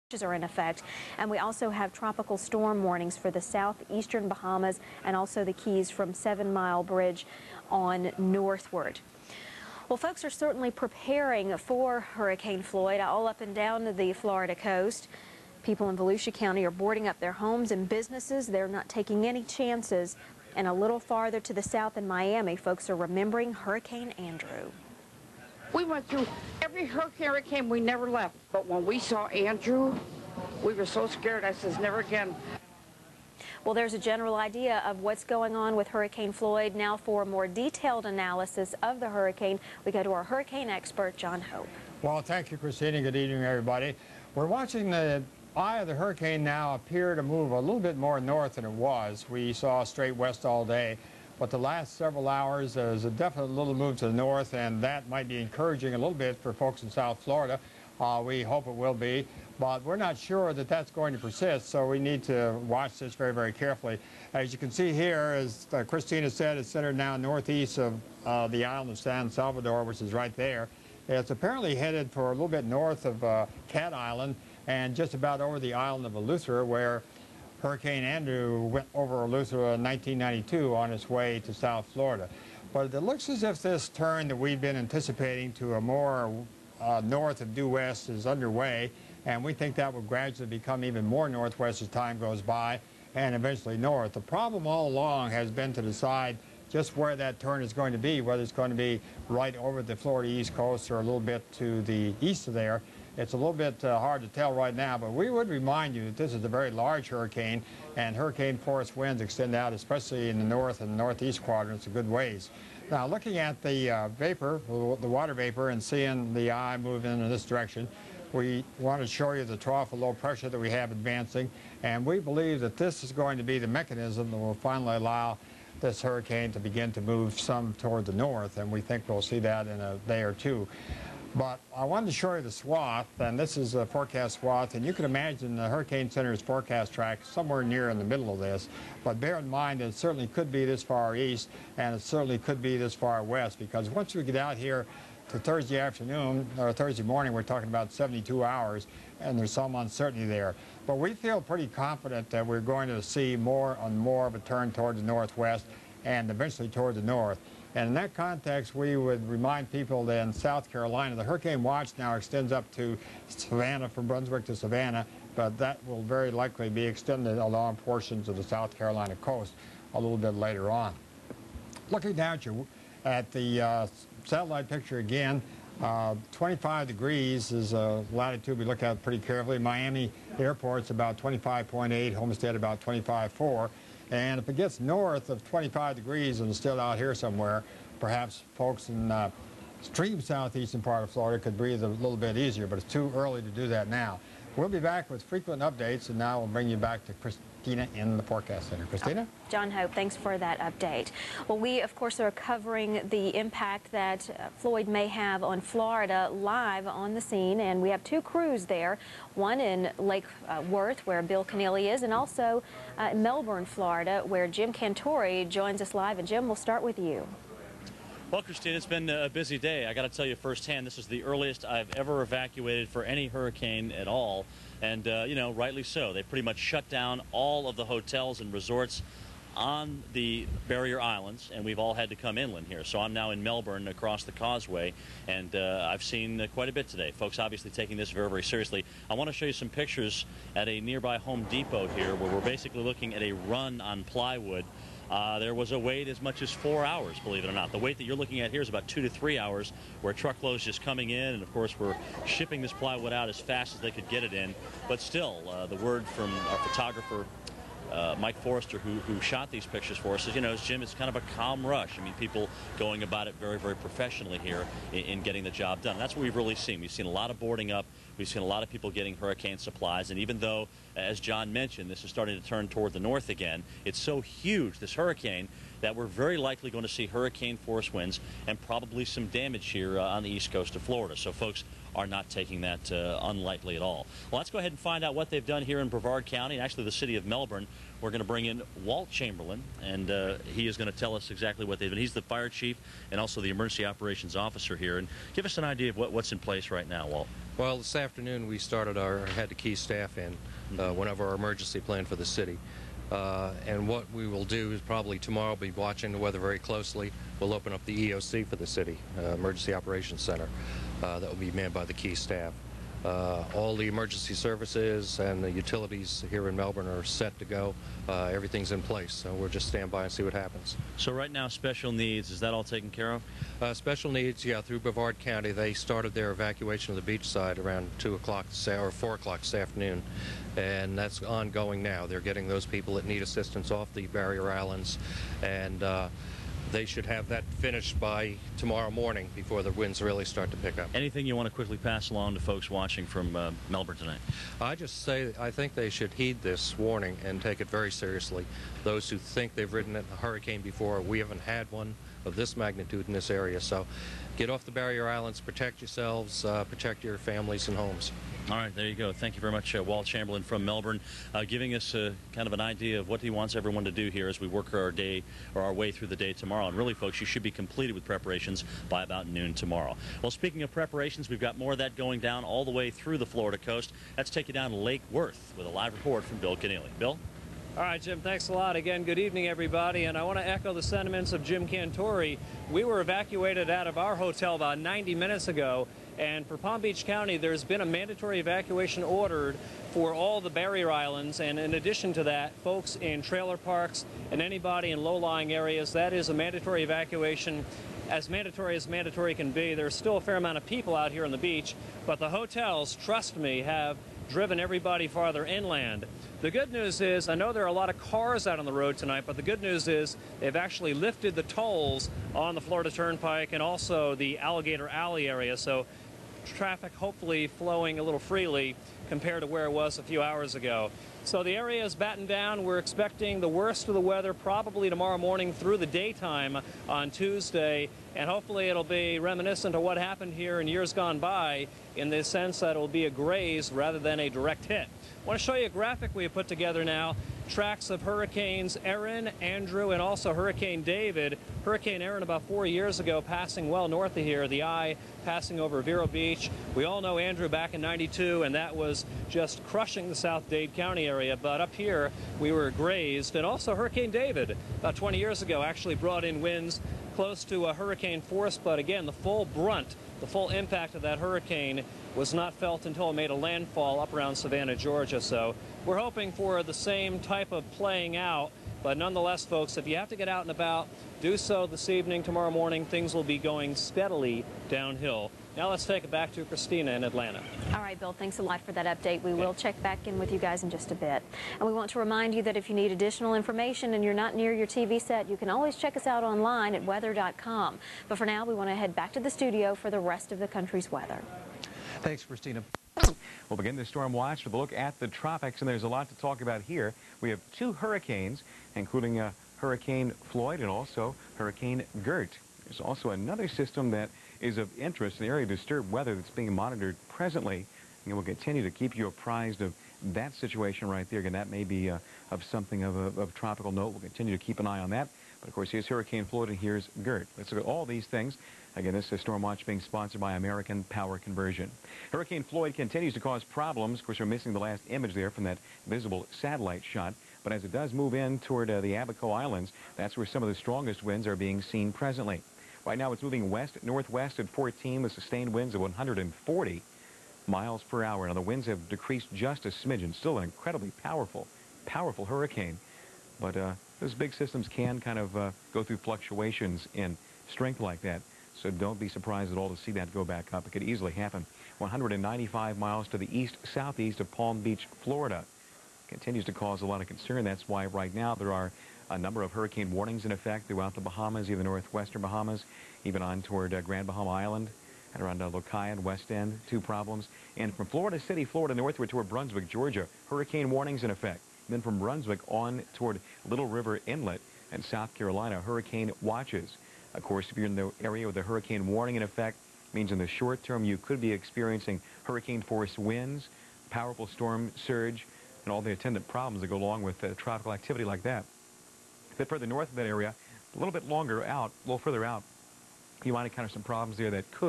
Are in effect, and we also have tropical storm warnings for the southeastern Bahamas and also the Keys from 7 Mile Bridge on northward. Well, folks are certainly preparing for Hurricane Floyd all up and down the Florida coast. People in Volusia County are boarding up their homes and businesses. They're not taking any chances. And a little farther to the south in Miami, folks are remembering Hurricane Andrew. We went through every hurricane, we never left. But when we saw Andrew, we were so scared. I says, never again. Well, there's a general idea of what's going on with Hurricane Floyd. Now for a more detailed analysis of the hurricane, we go to our hurricane expert, John Hope. Well, thank you, Christina. Good evening, everybody. We're watching the eye of the hurricane now appear to move a little bit more north than it was. We saw straight west all day. But the last several hours, there's a definite little move to the north, and that might be encouraging a little bit for folks in South Florida. We hope it will be, but we're not sure that that's going to persist, so we need to watch this very, very carefully. As you can see here, as Christina said, it's centered now northeast of the island of San Salvador, which is right there. It's apparently headed for a little bit north of Cat Island and just about over the island of Eleuthera, where Hurricane Andrew went over Eleuthera in 1992 on its way to South Florida. But it looks as if this turn that we've been anticipating to a more north of due west is underway, and we think that will gradually become even more northwest as time goes by and eventually north. The problem all along has been to decide just where that turn is going to be, whether it's going to be right over the Florida East Coast or a little bit to the east of there. It's a little bit hard to tell right now, but we would remind you that this is a very large hurricane, and hurricane force winds extend out, especially in the north and northeast quadrants, a good ways. Now, looking at the vapor, the water vapor, and seeing the eye move in this direction, we want to show you the trough of low pressure that we have advancing, and we believe that this is going to be the mechanism that will finally allow this hurricane to begin to move some toward the north, and we think we'll see that in a day or two. But I wanted to show you the swath, and this is a forecast swath, and you can imagine the Hurricane Center's forecast track somewhere near in the middle of this. But bear in mind that it certainly could be this far east, and it certainly could be this far west, because once we get out here to Thursday afternoon, or Thursday morning, we're talking about 72 hours, and there's some uncertainty there. But we feel pretty confident that we're going to see more and more of a turn toward the northwest and eventually toward the north. And in that context, we would remind people that in South Carolina, the hurricane watch now extends up to Savannah, from Brunswick to Savannah, but that will very likely be extended along portions of the South Carolina coast a little bit later on. Looking down at the satellite picture again, 25 degrees is a latitude we look at pretty carefully. Miami Airport's about 25.8, Homestead about 25.4. And if it gets north of 25 degrees and is still out here somewhere, perhaps folks in extreme southeastern part of Florida could breathe a little bit easier, but it's too early to do that now. We'll be back with frequent updates, and now we'll bring you back to Christina in the Forecast Center. Christina? John Hope, thanks for that update. Well, we, of course, are covering the impact that Floyd may have on Florida live on the scene, and we have two crews there, one in Lake Worth, where Bill Keneally is, and also Melbourne, Florida, where Jim Cantori joins us live. And Jim, we'll start with you. Well, Christine, it's been a busy day. I got to tell you firsthand, this is the earliest I've ever evacuated for any hurricane at all. And, you know, rightly so. They pretty much shut down all of the hotels and resorts on the barrier islands, and we've all had to come inland here. So I'm now in Melbourne across the causeway, and I've seen quite a bit today. Folks obviously taking this very, very seriously. I want to show you some pictures at a nearby Home Depot here, where we're basically looking at a run on plywood. There was a wait as much as 4 hours, believe it or not. The wait that you're looking at here is about 2 to 3 hours, where truckloads just coming in, and of course we're shipping this plywood out as fast as they could get it in. But still, the word from our photographer, Mike Forrester, who shot these pictures for us, is, you know, Jim, it's kind of a calm rush. I mean, people going about it very, very professionally here in getting the job done. And that's what we've really seen. We've seen a lot of boarding up. We've seen a lot of people getting hurricane supplies. And even though, as John mentioned, this is starting to turn toward the north again, it's so huge, this hurricane, that we're very likely going to see hurricane force winds and probably some damage here on the east coast of Florida. So folks are not taking that unlightly at all. Well, let's go ahead and find out what they've done here in Brevard County, and actually the city of Melbourne. We're going to bring in Walt Chamberlain, and he is going to tell us exactly what they've done. He's the fire chief and also the emergency operations officer here. And give us an idea of what's in place right now, Walt. Well, this afternoon we had the key staff in, went over our emergency plan for the city. And what we will do is probably tomorrow be watching the weather very closely. We'll open up the EOC for the city, Emergency Operations Center, that will be manned by the key staff. All the emergency services and the utilities here in Melbourne are set to go. Everything's in place, so we'll just stand by and see what happens. So right now, special needs, is that all taken care of? Special needs, yeah, through Brevard County. They started their evacuation of the beach side around 2 o'clock or 4 o'clock this afternoon, and that's ongoing now. They're getting those people that need assistance off the barrier islands, and they should have that finished by tomorrow morning before the winds really start to pick up. Anything you want to quickly pass along to folks watching from Melbourne tonight? I just say I think they should heed this warning and take it very seriously. Those who think they've ridden a hurricane before, we haven't had one of this magnitude in this area. So get off the barrier islands, protect yourselves, protect your families and homes. All right, there you go. Thank you very much, Walt Chamberlain from Melbourne, giving us kind of an idea of what he wants everyone to do here as we work our day or our way through the day tomorrow. And really, folks, you should be completed with preparations by about noon tomorrow. Well, speaking of preparations, we've got more of that going down all the way through the Florida coast. Let's take you down to Lake Worth with a live report from Bill Keneally. Bill? All right, Jim, thanks a lot. Again, good evening, everybody. And I want to echo the sentiments of Jim Cantori. We were evacuated out of our hotel about 90 minutes ago. And for Palm Beach County, there's been a mandatory evacuation ordered for all the barrier islands. And in addition to that, folks in trailer parks and anybody in low-lying areas, that is a mandatory evacuation. As mandatory can be. There's still a fair amount of people out here on the beach, but the hotels, trust me, have driven everybody farther inland. The good news is, I know there are a lot of cars out on the road tonight, but the good news is they've actually lifted the tolls on the Florida Turnpike and also the Alligator Alley area, so traffic hopefully flowing a little freely compared to where it was a few hours ago. So the area is battened down. We're expecting the worst of the weather probably tomorrow morning through the daytime on Tuesday, and hopefully it'll be reminiscent of what happened here in years gone by in the sense that it'll be a graze rather than a direct hit. I want to show you a graphic we have put together now. Tracks of Hurricanes Erin, Andrew, and also Hurricane David. Hurricane Erin about 4 years ago passing well north of here, the eye passing over Vero Beach. We all know Andrew back in '92, and that was just crushing the South Dade County area. But up here, we were grazed. And also Hurricane David, about 20 years ago, actually brought in winds close to a hurricane force. But again, the full brunt, the full impact of that hurricane was not felt until it made a landfall up around Savannah, Georgia. So we're hoping for the same type of playing out. But nonetheless, folks, if you have to get out and about, do so this evening. Tomorrow morning, things will be going steadily downhill. Now let's take it back to Christina in Atlanta. All right, Bill, thanks a lot for that update. We will check back in with you guys in just a bit. And we want to remind you that if you need additional information and you're not near your TV set, you can always check us out online at weather.com. But for now, we want to head back to the studio for the rest of the country's weather. Thanks, Christina. We'll begin the storm watch with a look at the tropics, and there's a lot to talk about here. We have 2 hurricanes, including Hurricane Floyd and also Hurricane Gert. There's also another system that is of interest, an area of disturbed weather that's being monitored presently, and we'll continue to keep you apprised of that situation right there. Again, that may be of something of tropical note. We'll continue to keep an eye on that. But, of course, here's Hurricane Floyd, and here's Gert. Let's look at all these things. Again, this is Storm Watch being sponsored by American Power Conversion. Hurricane Floyd continues to cause problems. Of course, we're missing the last image there from that visible satellite shot. But as it does move in toward the Abaco Islands, that's where some of the strongest winds are being seen presently. Right now, it's moving west-northwest at 14 with sustained winds of 140 miles per hour. Now, the winds have decreased just a smidgen. Still an incredibly powerful hurricane. But those big systems can kind of go through fluctuations in strength like that. So don't be surprised at all to see that go back up. It could easily happen. 195 miles to the east-southeast of Palm Beach, Florida. Continues to cause a lot of concern. That's why right now there are a number of hurricane warnings in effect throughout the Bahamas, even the northwestern Bahamas, even on toward Grand Bahama Island and around Lokai and West End, 2 problems. And from Florida City, Florida, northward toward Brunswick, Georgia, hurricane warnings in effect. Then from Brunswick on toward Little River Inlet and South Carolina, hurricane watches. Of course, if you're in the area with a hurricane warning in effect, means in the short term you could be experiencing hurricane force winds, powerful storm surge, and all the attendant problems that go along with tropical activity like that. A bit further north of that area, a little bit longer out, a little further out, you might encounter some problems there that could